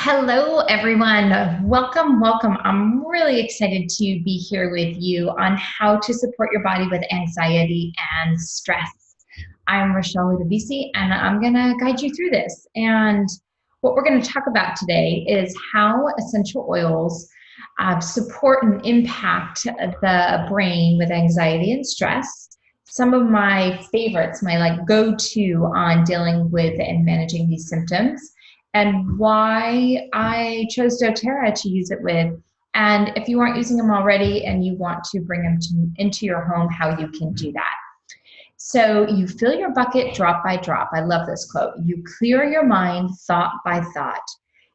Hello, everyone. Welcome, welcome. I'm really excited to be here with you on how to support your body with anxiety and stress. I'm Rochelle Ludovisi, and I'm going to guide you through this. And what we're going to talk about today is how essential oils support and impact the brain with anxiety and stress. Some of my favorites, my go-to on dealing with and managing these symptoms, and why I chose doTERRA to use it with. And if you aren't using them already and you want to bring them into your home, how you can do that. So you fill your bucket drop by drop. I love this quote. You clear your mind thought by thought.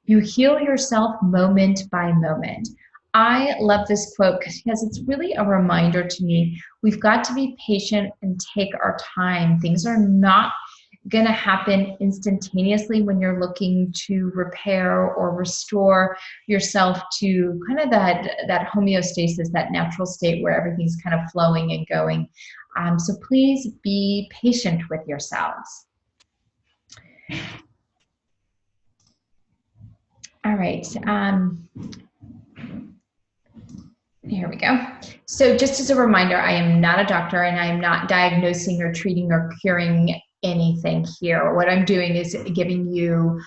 You heal yourself moment by moment. I love this quote because it's really a reminder to me. We've got to be patient and take our time. Things are not going to happen instantaneously when you're looking to repair or restore yourself to kind of that homeostasis, that natural state where everything's kind of flowing and going. So please be patient with yourselves. All right. Here we go. So just as a reminder, I am not a doctor and I am not diagnosing or treating or curing anything here. What I'm doing is giving you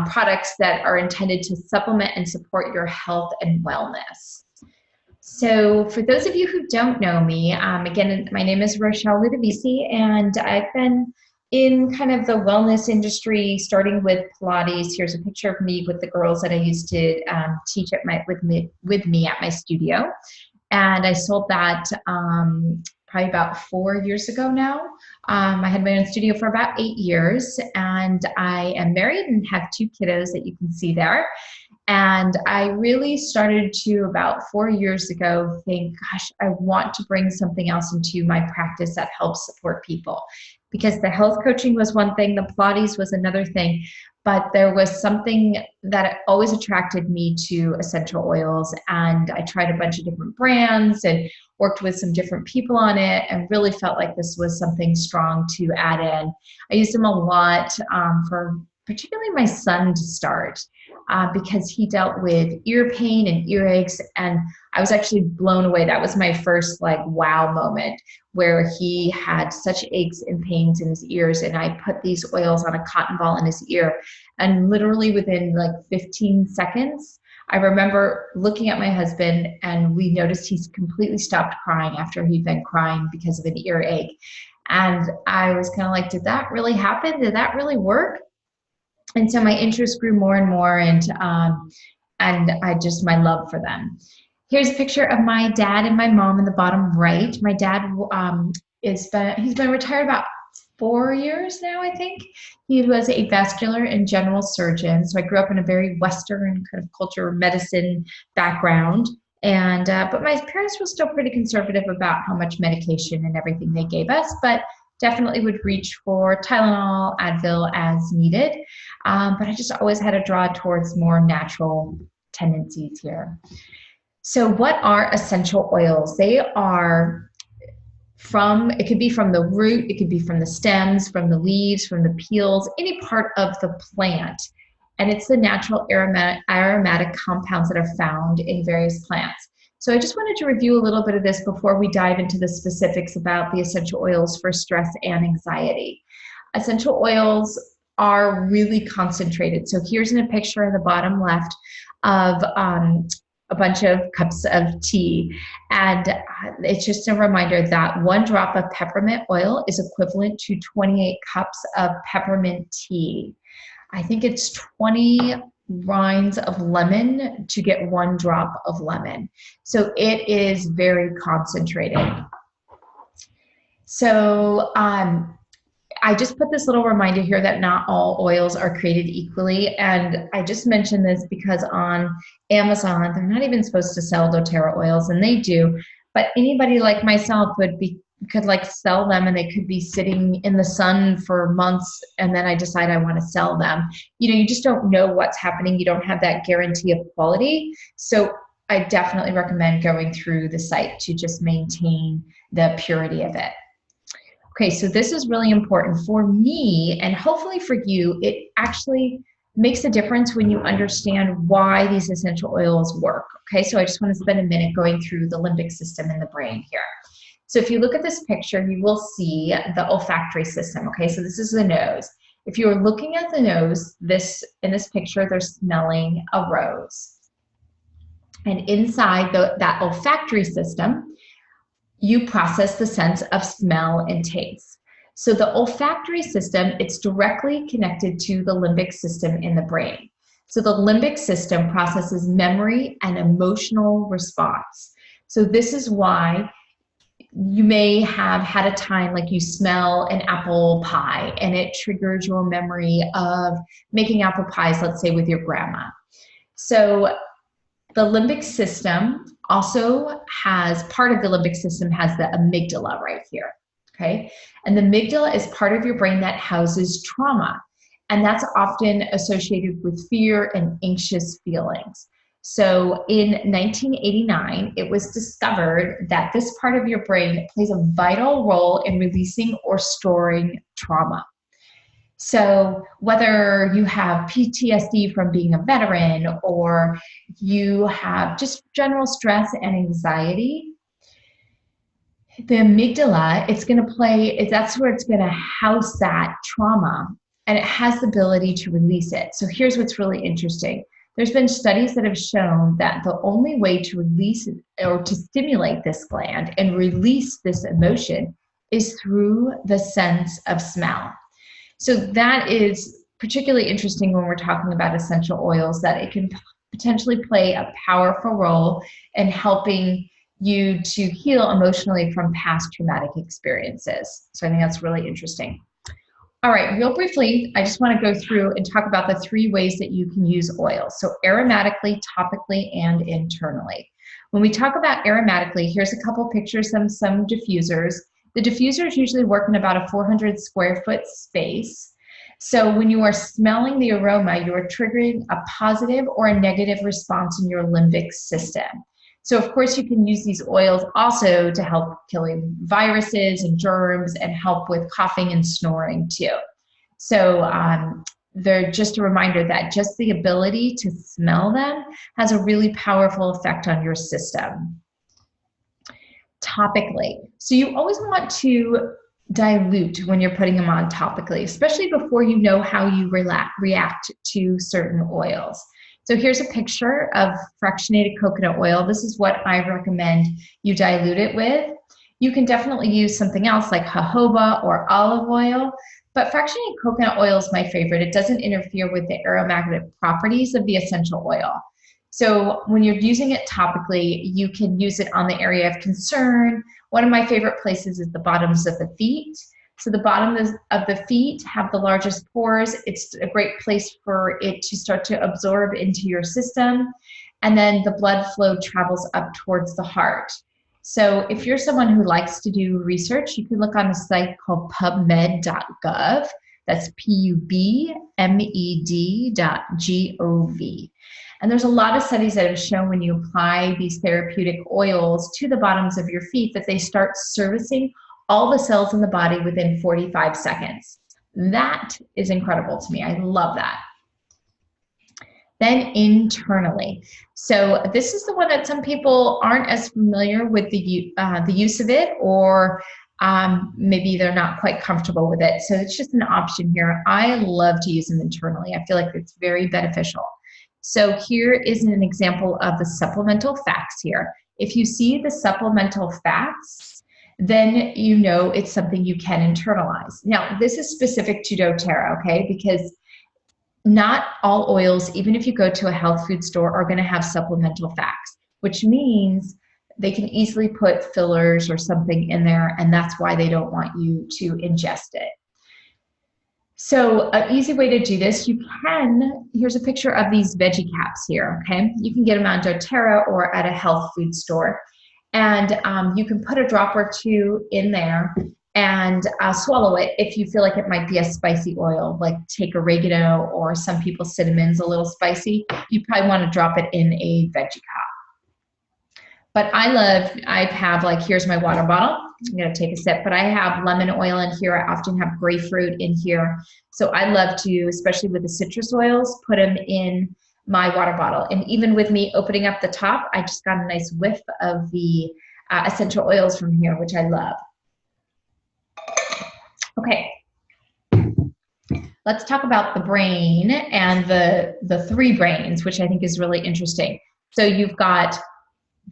products that are intended to supplement and support your health and wellness. So for those of you who don't know me, again, my name is Rochelle Ludovisi, and I've been in kind of the wellness industry, starting with Pilates. Here's a picture of me with the girls that I used to teach with me at my studio. And I sold that probably about 4 years ago now. I had my own studio for about 8 years, and I am married and have 2 kiddos that you can see there. And I really started to, about 4 years ago, think, gosh, I want to bring something else into my practice that helps support people. Because the health coaching was one thing, the Pilates was another thing, but there was something that always attracted me to essential oils. And I tried a bunch of different brands and worked with some different people on it and really felt like this was something strong to add in. I used them a lot for particularly my son to start because he dealt with ear pain and earaches, and I was actually blown away. That was my first wow moment, where he had such aches and pains in his ears, and I put these oils on a cotton ball in his ear, and literally within 15 seconds, I remember looking at my husband, and we noticed he's completely stopped crying after he'd been crying because of an earache. And I was kind of like, did that really happen? Did that really work? And so my interest grew more and more, and my love for them. Here's a picture of my dad and my mom in the bottom right. My dad he's been retired about 4 years now, I think. He was a vascular and general surgeon. So I grew up in a very Western kind of culture medicine background. And but my parents were still pretty conservative about how much medication and everything they gave us, but definitely would reach for Tylenol, Advil as needed. But I just always had a draw towards more natural tendencies here. So what are essential oils? They are it could be from the root, it could be from the stems, from the leaves, from the peels, any part of the plant. And it's the natural aromatic compounds that are found in various plants. So I just wanted to review a little bit of this before we dive into the specifics about the essential oils for stress and anxiety. Essential oils are really concentrated. So here's in a picture in the bottom left of a bunch of cups of tea. And it's just a reminder that 1 drop of peppermint oil is equivalent to 28 cups of peppermint tea. I think it's 20 rinds of lemon to get 1 drop of lemon. So it is very concentrated. So I just put this little reminder here that not all oils are created equally. And I just mentioned this because on Amazon, they're not even supposed to sell doTERRA oils, and they do. But anybody like myself could sell them, and they could be sitting in the sun for months, and then I decide I want to sell them. You just don't know what's happening. You don't have that guarantee of quality. So I definitely recommend going through the site to just maintain the purity of it. Okay, so this is really important for me, and hopefully for you. It actually makes a difference when you understand why these essential oils work. Okay, so I just want to spend a minute going through the limbic system in the brain here. So if you look at this picture, you will see the olfactory system. Okay, so this is the nose. If you're looking at the nose, in this picture, they're smelling a rose. And inside that olfactory system, you process the sense of smell and taste. So the olfactory system, it's directly connected to the limbic system in the brain. So the limbic system processes memory and emotional response. So this is why you may have had a time like you smell an apple pie and it triggers your memory of making apple pies, let's say with your grandma. So the limbic system also has, part of the limbic system has the amygdala right here, okay? And the amygdala is part of your brain that houses trauma, and that's often associated with fear and anxious feelings. So in 1989, it was discovered that this part of your brain plays a vital role in releasing or storing trauma. So whether you have PTSD from being a veteran or you have just general stress and anxiety, the amygdala, it's going to play, that's where it's going to house that trauma, and it has the ability to release it. So here's what's really interesting. There's been studies that have shown that the only way to release it, or to stimulate this gland and release this emotion, is through the sense of smell. So that is particularly interesting when we're talking about essential oils, that it can potentially play a powerful role in helping you to heal emotionally from past traumatic experiences. So I think that's really interesting. All right, real briefly, I just want to go through and talk about the 3 ways that you can use oils. So aromatically, topically, and internally. When we talk about aromatically, here's a couple pictures of some diffusers. The diffusers usually work in about a 400 square foot space. So when you are smelling the aroma, you are triggering a positive or a negative response in your limbic system. So of course you can use these oils also to help killing viruses and germs and help with coughing and snoring too. So they're just a reminder that just the ability to smell them has a really powerful effect on your system. Topically. So you always want to dilute when you're putting them on topically, especially before you know how you react to certain oils. So here's a picture of fractionated coconut oil. This is what I recommend you dilute it with. You can definitely use something else like jojoba or olive oil, but fractionated coconut oil is my favorite. It doesn't interfere with the aromatic properties of the essential oil. So when you're using it topically, you can use it on the area of concern. One of my favorite places is the bottoms of the feet. So the bottom of the feet have the largest pores. It's a great place for it to start to absorb into your system. And then the blood flow travels up towards the heart. So if you're someone who likes to do research, you can look on a site called pubmed.gov. That's PUBMED.gov. And there's a lot of studies that have shown when you apply these therapeutic oils to the bottoms of your feet that they start servicing all the cells in the body within 45 seconds. That is incredible to me. I love that. Then internally. So this is the one that some people aren't as familiar with the use of it, or maybe they're not quite comfortable with it. So it's just an option here. I love to use them internally. I feel like it's very beneficial. So here is an example of the supplemental facts here. If you see the supplemental facts, then you know it's something you can internalize. Now, this is specific to doTERRA, okay? Because not all oils, even if you go to a health food store, are gonna have supplemental facts, which means they can easily put fillers or something in there, and that's why they don't want you to ingest it. So an easy way to do this, you can, here's a picture of these veggie caps here, okay? You can get them on doTERRA or at a health food store. And you can put a drop or 2 in there and swallow it if you feel like it might be a spicy oil, like take oregano, or some people cinnamon's a little spicy. You probably want to drop it in a veggie cup. But I have like, here's my water bottle. I'm going to take a sip, but I have lemon oil in here. I often have grapefruit in here. So I love to, especially with the citrus oils, put them in my water bottle. And even with me opening up the top, I just got a nice whiff of the essential oils from here, which I love. Okay. Let's talk about the brain and the three brains, which I think is really interesting. So you've got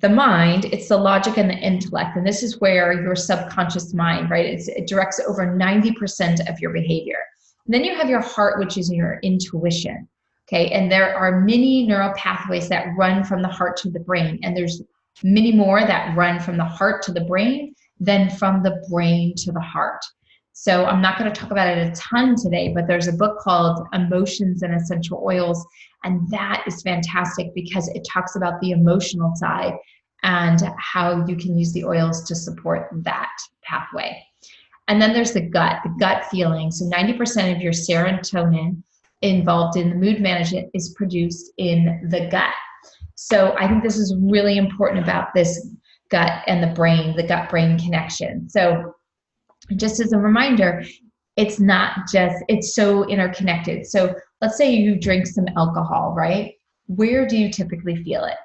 the mind, it's the logic and the intellect, and this is where your subconscious mind, right? It directs over 90% of your behavior. And then you have your heart, which is your intuition, okay? And there are many neural pathways that run from the heart to the brain, and there's many more that run from the heart to the brain than from the brain to the heart. So I'm not going to talk about it a ton today, but there's a book called Emotions and Essential Oils, and that is fantastic because it talks about the emotional side and how you can use the oils to support that pathway. And then there's the gut feeling. So 90% of your serotonin involved in the mood management is produced in the gut. So I think this is really important about this gut and the brain, the gut-brain connection. So just as a reminder, it's not just, it's so interconnected. So let's say you drink some alcohol, right? Where do you typically feel it?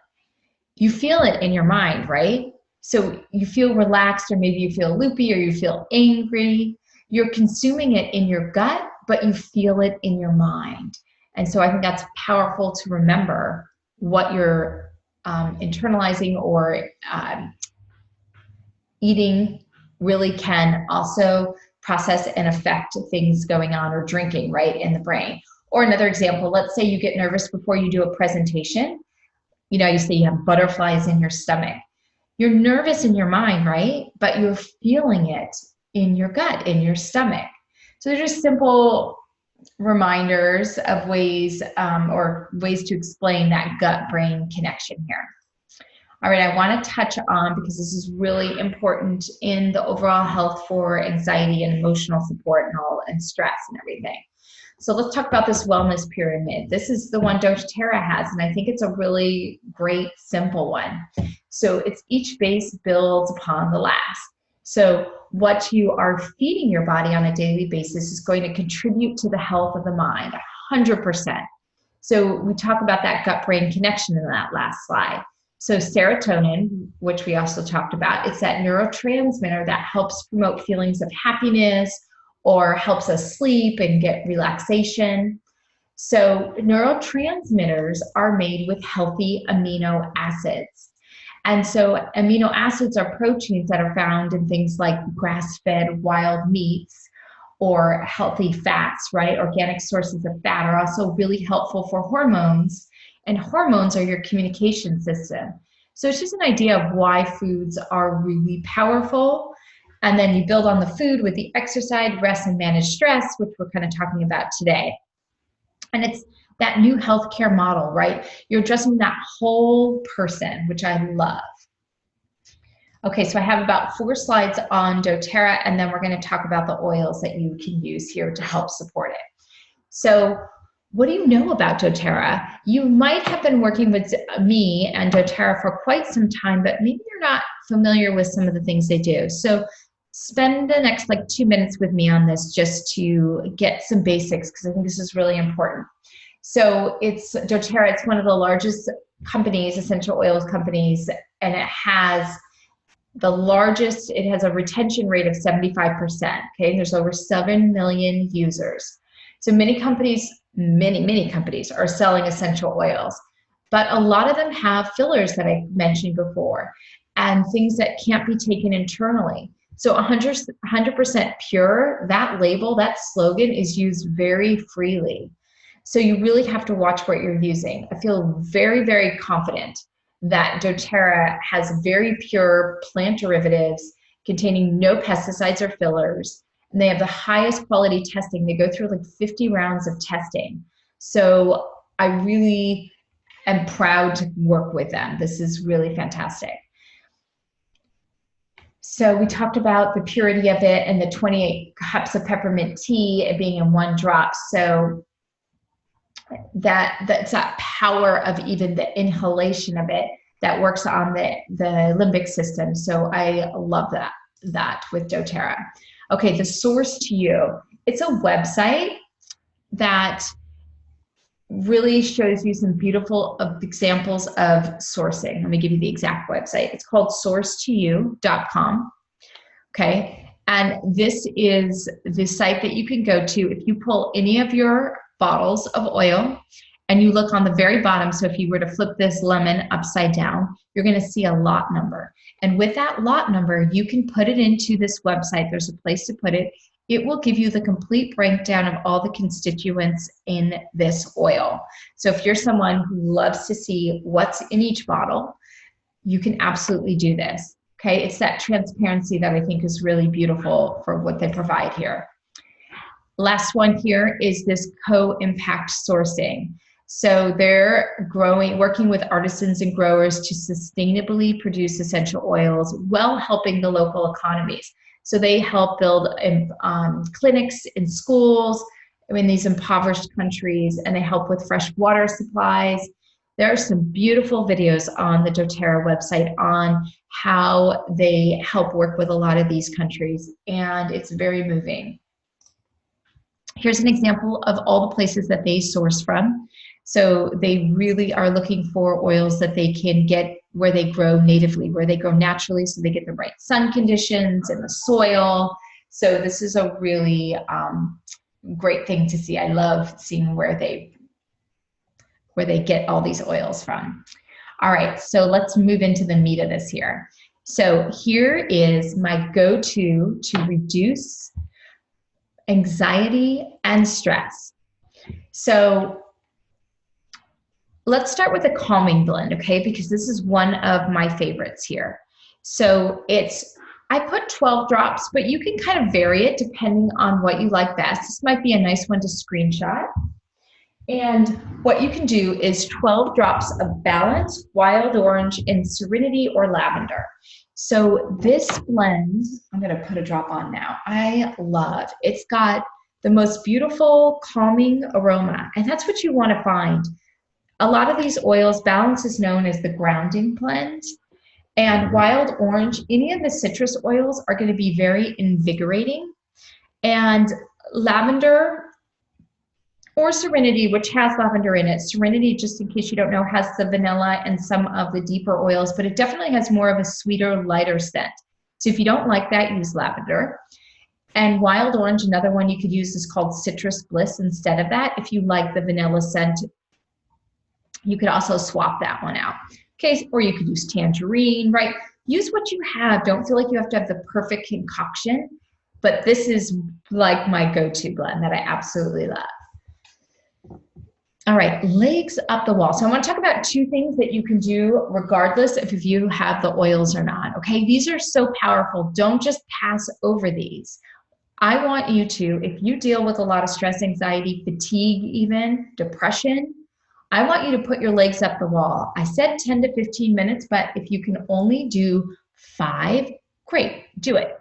You feel it in your mind, right? So you feel relaxed, or maybe you feel loopy, or you feel angry. You're consuming it in your gut, but you feel it in your mind. And so I think that's powerful to remember what you're internalizing or eating really can also process and affect things going on, or drinking, right, in the brain. Or another example, let's say you get nervous before you do a presentation. You know, you say you have butterflies in your stomach. You're nervous in your mind, right? But you're feeling it in your gut, in your stomach. So they're just simple reminders of ways or ways to explain that gut-brain connection here. All right, I want to touch on, because this is really important in the overall health for anxiety and emotional support and all, and stress and everything. So let's talk about this wellness pyramid. This is the one doTERRA has, and I think it's a really great, simple one. So it's each base builds upon the last. So what you are feeding your body on a daily basis is going to contribute to the health of the mind, 100%. So we talk about that gut-brain connection in that last slide. So serotonin, which we also talked about, it's that neurotransmitter that helps promote feelings of happiness or helps us sleep and get relaxation. So neurotransmitters are made with healthy amino acids. And so amino acids are proteins that are found in things like grass-fed wild meats or healthy fats, right? Organic sources of fat are also really helpful for hormones. And hormones are your communication system. So it's just an idea of why foods are really powerful. And then you build on the food with the exercise, rest, and manage stress, which we're kind of talking about today. And it's that new healthcare model, right? You're addressing that whole person, which I love. Okay, so I have about 4 slides on doTERRA, and then we're going to talk about the oils that you can use here to help support it. So what do you know about doTERRA? You might have been working with me and doTERRA for quite some time, but maybe you're not familiar with some of the things they do. So spend the next 2 minutes with me on this just to get some basics, because I think this is really important. So it's doTERRA, it's one of the largest companies, essential oils companies, and it has the largest, it has a retention rate of 75%, okay? There's over 7 million users. So many companies are selling essential oils, but a lot of them have fillers that I mentioned before and things that can't be taken internally. So 100% pure, that label, that slogan is used very freely. So you really have to watch what you're using. I feel very, very confident that doTERRA has very pure plant derivatives containing no pesticides or fillers. And they have the highest quality testing. They go through 50 rounds of testing. So I really am proud to work with them. This is really fantastic. So we talked about the purity of it and the 28 cups of peppermint tea being in 1 drop. So that's that power of even the inhalation of it that works on the limbic system. So I love that. that with doTERRA. Okay, the source to you. It's a website that really shows you some beautiful examples of sourcing. Let me give you the exact website. It's called sourcetoyou.com. Okay, and this is the site that you can go to if you pull any of your bottles of oil and you look on the very bottom. So if you were to flip this lemon upside down, you're going to see a lot number. And with that lot number, you can put it into this website. There's a place to put it. It will give you the complete breakdown of all the constituents in this oil. So if you're someone who loves to see what's in each bottle, you can absolutely do this. Okay, it's that transparency that I think is really beautiful for what they provide here. Last one here is this co-impact sourcing. So they're working with artisans and growers to sustainably produce essential oils while helping the local economies. So they help build clinics in schools in these impoverished countries, and they help with fresh water supplies. There are some beautiful videos on the doTERRA website on how they help work with a lot of these countries, and it's very moving. Here's an example of all the places that they source from. So they really are looking for oils that they can get where they grow natively, where they grow naturally, so they get the right sun conditions and the soil. So this is a really great thing to see. I love seeing where they get all these oils from. All right, so let's move into the meat of this here. So here is my go-to to reduce anxiety and stress. So let's start with a calming blend, okay? Because this is one of my favorites here. So I put 12 drops, but you can kind of vary it depending on what you like best. This might be a nice one to screenshot. And what you can do is 12 drops of Balance, Wild Orange, and Serenity or Lavender. So this blend, I'm going to put a drop on now. I love, it's got the most beautiful calming aroma, and that's what you want to find. A lot of these oils, Balance is known as the grounding blend, and Wild Orange, any of the citrus oils are going to be very invigorating, and Lavender or Serenity, which has lavender in it. Serenity, just in case you don't know, has the vanilla and some of the deeper oils, but it definitely has more of a sweeter, lighter scent. So if you don't like that, use lavender. And Wild Orange, another one you could use, is called Citrus Bliss instead of that. If you like the vanilla scent, you could also swap that one out. Okay, or you could use Tangerine, right? Use what you have. Don't feel like you have to have the perfect concoction, but this is like my go-to blend that I absolutely love. All right, legs up the wall. So I want to talk about two things that you can do regardless of if you have the oils or not, okay? These are so powerful. Don't just pass over these. I want you to, if you deal with a lot of stress, anxiety, fatigue even, depression, I want you to put your legs up the wall. I said 10 to 15 minutes, but if you can only do 5, great, do it.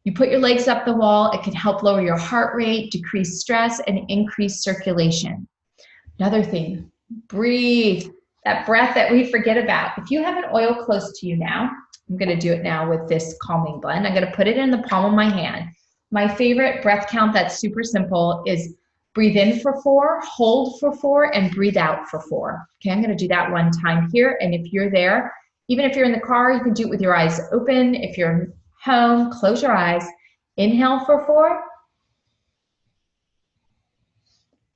You put your legs up the wall, it can help lower your heart rate, decrease stress, and increase circulation. Another thing, breathe. That breath that we forget about. If you have an oil close to you now, I'm going to do it now with this calming blend. I'm going to put it in the palm of my hand. My favorite breath count that's super simple is breathe in for 4, hold for 4, and breathe out for 4. Okay, I'm going to do that one time here. And if you're there, even if you're in the car, you can do it with your eyes open. If you're home, close your eyes. Inhale for 4.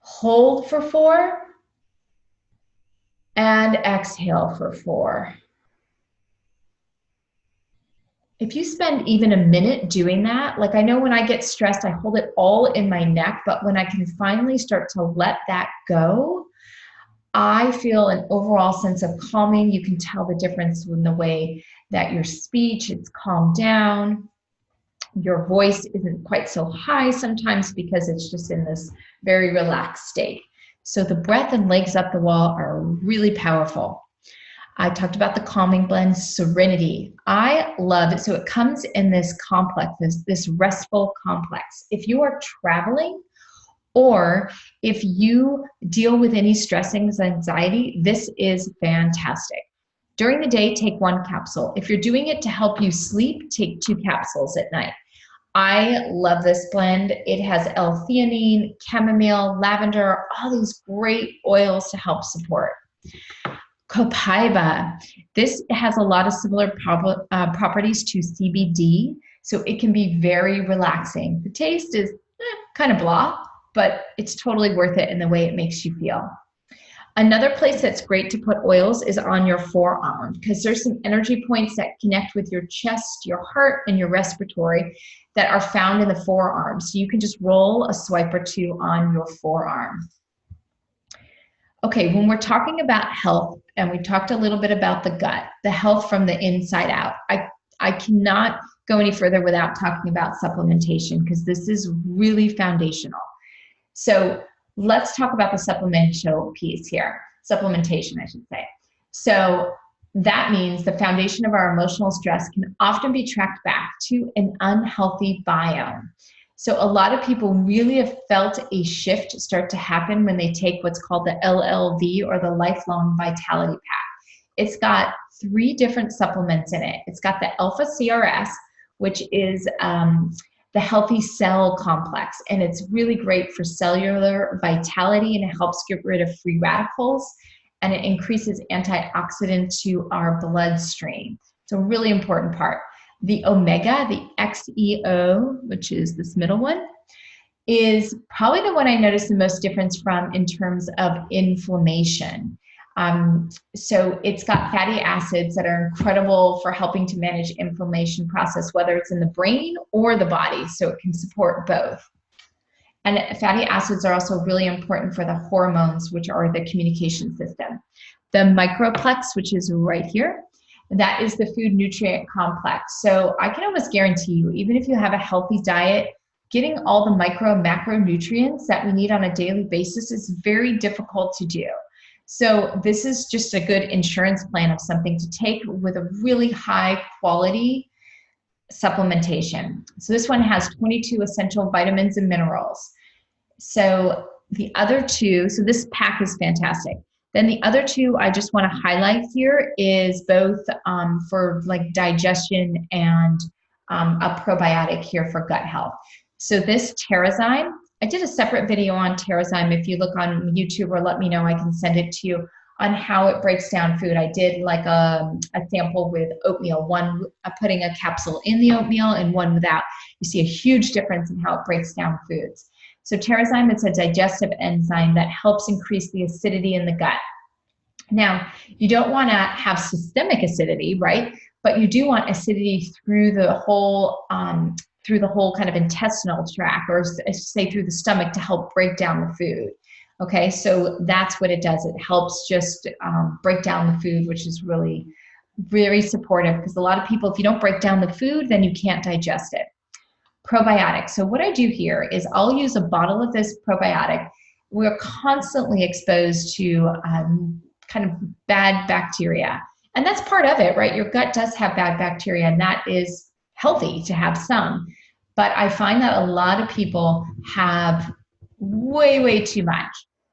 Hold for 4, and exhale for 4. If you spend even a minute doing that, like I know when I get stressed, I hold it all in my neck, but when I can finally start to let that go, I feel an overall sense of calming. You can tell the difference in the way that your speech is calmed down. Your voice isn't quite so high sometimes because it's just in this very relaxed state. So the breath and legs up the wall are really powerful. I talked about the calming blend, Serenity. I love it. So it comes in this complex, this restful complex. If you are traveling or if you deal with any stress, anxiety, this is fantastic. During the day, take 1 capsule. If you're doing it to help you sleep, take 2 capsules at night. I love this blend. It has L-theanine, chamomile, lavender, all these great oils to help support. Copaiba. This has a lot of similar properties to CBD, so it can be very relaxing. The taste is kind of blah, but it's totally worth it in the way it makes you feel. Another place that's great to put oils is on your forearm, because there's some energy points that connect with your chest, your heart, and your respiratory that are found in the forearm. So you can just roll a swipe or 2 on your forearm. Okay, when we're talking about health, and we talked a little bit about the gut, the health from the inside out, I cannot go any further without talking about supplementation, because this is really foundational. So let's talk about the supplemental piece here. Supplementation, I should say. So that means the foundation of our emotional stress can often be tracked back to an unhealthy biome. So a lot of people really have felt a shift start to happen when they take what's called the LLV, or the Lifelong Vitality Pack. It's got 3 different supplements in it. It's got the Alpha CRS, which is the healthy cell complex, and it's really great for cellular vitality, and it helps get rid of free radicals, and it increases antioxidant to our bloodstream. It's a really important part. The omega, the XEO, which is this middle one, is probably the one I noticed the most difference from in terms of inflammation. So it's got fatty acids that are incredible for helping to manage inflammation process, whether it's in the brain or the body, so it can support both. And fatty acids are also really important for the hormones, which are the communication system. The microplex, which is right here, that is the food nutrient complex. So I can almost guarantee you, even if you have a healthy diet, getting all the micro and macro nutrients that we need on a daily basis is very difficult to do. So this is just a good insurance plan of something to take with a really high quality supplementation. So this one has 22 essential vitamins and minerals. So the other 2, so this pack is fantastic. Then the other 2 I just want to highlight here is both for like digestion and a probiotic here for gut health. So this Terrazyme, I did a separate video on Terrazyme. If you look on YouTube or let me know, I can send it to you on how it breaks down food. I did like a sample with oatmeal, one putting a capsule in the oatmeal and one without. You see a huge difference in how it breaks down foods. So Terrazyme, it's a digestive enzyme that helps increase the acidity in the gut. Now, you don't want to have systemic acidity, right? But you do want acidity through the whole kind of intestinal tract, or say through the stomach, to help break down the food. Okay, so that's what it does. It helps just break down the food, which is really very supportive, because a lot of people, if you don't break down the food, then you can't digest it. Probiotics. So what I do here is I'll use a bottle of this probiotic. We're constantly exposed to kind of bad bacteria. And that's part of it, right? Your gut does have bad bacteria, and that is healthy to have some. But I find that a lot of people have way, way too much.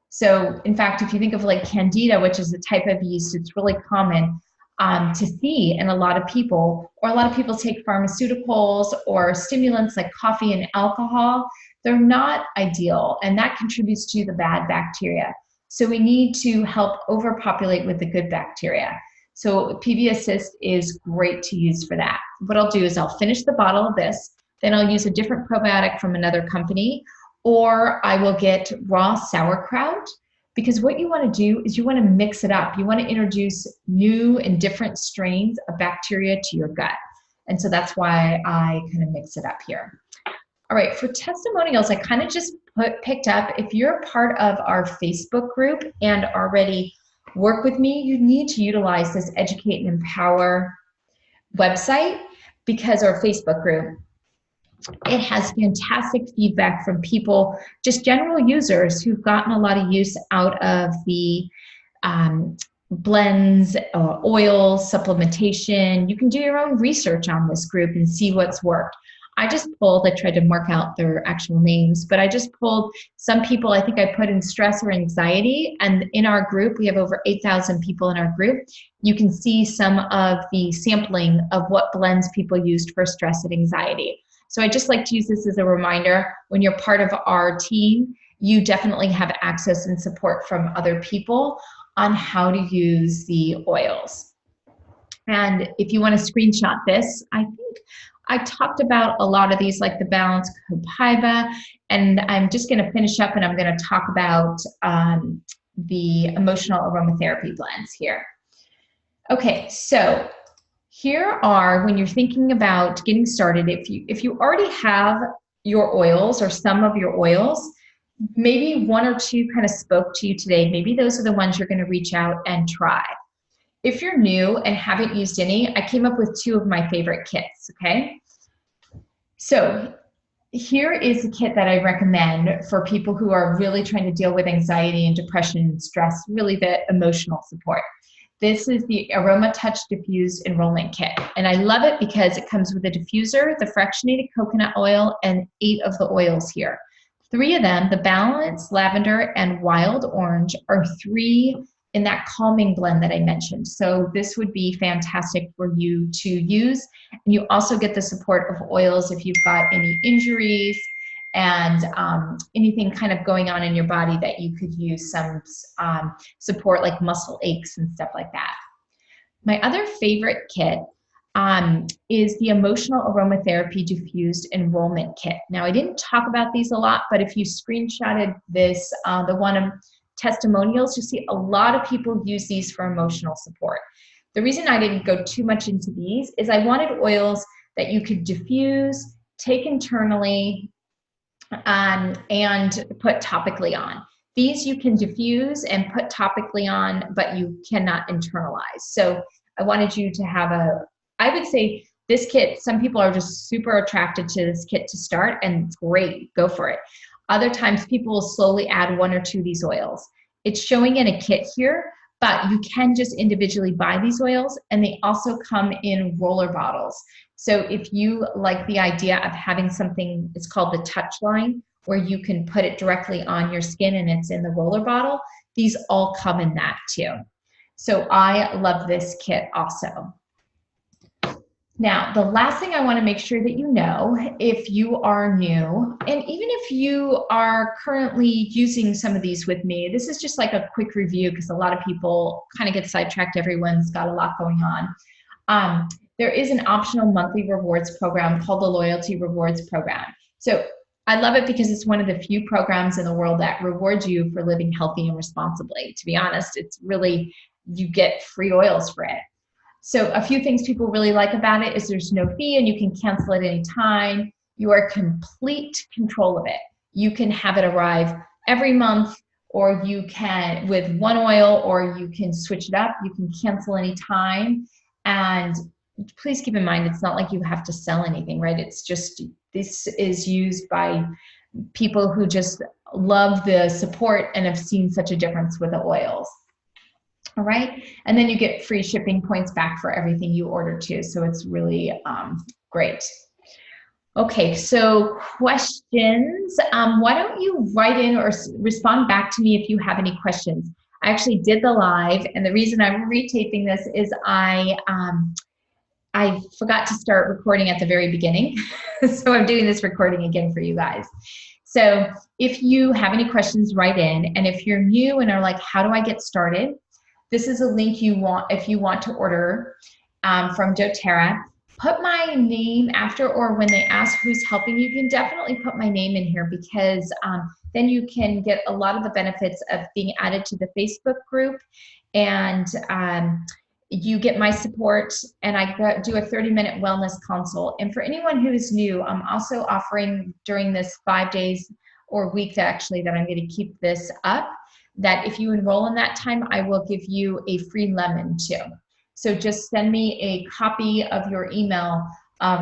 So in fact, if you think of like Candida, which is a type of yeast, it's really common to see in a lot of people, or a lot of people take pharmaceuticals or stimulants like coffee and alcohol. They're not ideal, and that contributes to the bad bacteria. So we need to help overpopulate with the good bacteria. So PB Assist is great to use for that. What I'll do is I'll finish the bottle of this, then I'll use a different probiotic from another company, or I will get raw sauerkraut, because what you want to do is you want to mix it up. You want to introduce new and different strains of bacteria to your gut. And so that's why I kind of mix it up here. All right, for testimonials, I kind of just picked up, if you're a part of our Facebook group and already work with me, you need to utilize this Educate and Empower website, because our Facebook group, it has fantastic feedback from people, just general users who've gotten a lot of use out of the blends, oils, supplementation. You can do your own research on this group and see what's worked. I just pulled, I tried to mark out their actual names, but I just pulled some people. I think I put in stress or anxiety, and in our group, we have over 8,000 people in our group. You can see some of the sampling of what blends people used for stress and anxiety. So I just like to use this as a reminder. When you're part of our team, you definitely have access and support from other people on how to use the oils. And if you want to screenshot this, I think I talked about a lot of these, like the Balance Copaiba, and I'm just going to finish up and I'm going to talk about the emotional aromatherapy blends here. Okay, so here are, when you're thinking about getting started, if you already have your oils or some of your oils, maybe one or two kind of spoke to you today. Maybe those are the ones you're going to reach out and try. If you're new and haven't used any, I came up with two of my favorite kits, okay? So here is a kit that I recommend for people who are really trying to deal with anxiety and depression and stress, really the emotional support. This is the AromaTouch Diffused Enrollment Kit. And I love it because it comes with a diffuser, the fractionated coconut oil, and 8 of the oils here. 3 of them, the Balance, Lavender, and Wild Orange, are 3 in that calming blend that I mentioned. So this would be fantastic for you to use. And you also get the support of oils if you've got any injuries and anything kind of going on in your body that you could use some support, like muscle aches and stuff like that. My other favorite kit is the Emotional Aromatherapy Diffused Enrollment Kit. Now, I didn't talk about these a lot, but if you screenshotted this, the one of testimonials, you see a lot of people use these for emotional support. The reason I didn't go too much into these is I wanted oils that you could diffuse, take internally, and put topically on. These you can diffuse and put topically on, but you cannot internalize. So I wanted you to have I would say this kit, some people are just super attracted to this kit to start, and great, go for it. Other times people will slowly add 1 or 2 of these oils. It's showing in a kit here, but you can just individually buy these oils, and they also come in roller bottles. So if you like the idea of having something, it's called the Touch Line, where you can put it directly on your skin and it's in the roller bottle, these all come in that too. So I love this kit also. Now, the last thing I want to make sure that you know, if you are new, and even if you are currently using some of these with me, this is just like a quick review because a lot of people kind of get sidetracked. Everyone's got a lot going on. There is an optional monthly rewards program called the Loyalty Rewards Program. So I love it because it's one of the few programs in the world that rewards you for living healthy and responsibly. To be honest, it's really, you get free oils for it. So a few things people really like about it is there's no fee and you can cancel at any time. You are complete control of it. You can have it arrive every month, or you can with one oil, or you can switch it up. You can cancel any time. And please keep in mind, it's not like you have to sell anything, right? It's just, this is used by people who just love the support and have seen such a difference with the oils. All right, and then you get free shipping points back for everything you order too, so it's really great. Okay, so questions. Why don't you write in or respond back to me if you have any questions. I actually did the live, and the reason I'm retaping this is I forgot to start recording at the very beginning, so I'm doing this recording again for you guys. So if you have any questions, write in, and if you're new and are like, how do I get started? This is a link you want if you want to order from doTERRA. Put my name after, or when they ask who's helping, you can definitely put my name in here, because then you can get a lot of the benefits of being added to the Facebook group, and you get my support, and I do a 30-minute wellness consult. And for anyone who is new, I'm also offering during this 5 days or week actually that I'm going to keep this up, that if you enroll in that time, I will give you a free lemon too. So just send me a copy of your email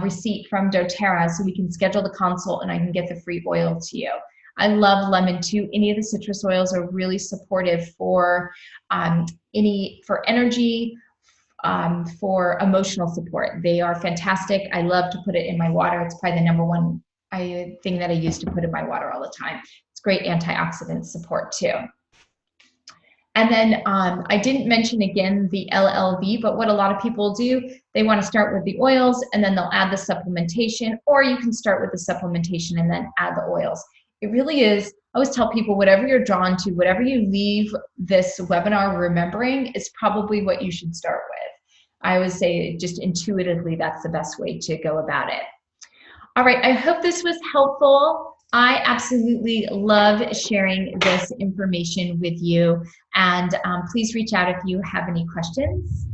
receipt from doTERRA so we can schedule the consult and I can get the free oil to you. I love lemon too. Any of the citrus oils are really supportive for energy, for emotional support. They are fantastic. I love to put it in my water. It's probably the number one thing that I use to put in my water all the time. It's great antioxidant support too. And then I didn't mention again the LLV, but what a lot of people do, they want to start with the oils and then they'll add the supplementation, or you can start with the supplementation and then add the oils. It really is, I always tell people, whatever you're drawn to, whatever you leave this webinar remembering is probably what you should start with. I always say just intuitively, that's the best way to go about it. All right, I hope this was helpful. I absolutely love sharing this information with you, and please reach out if you have any questions.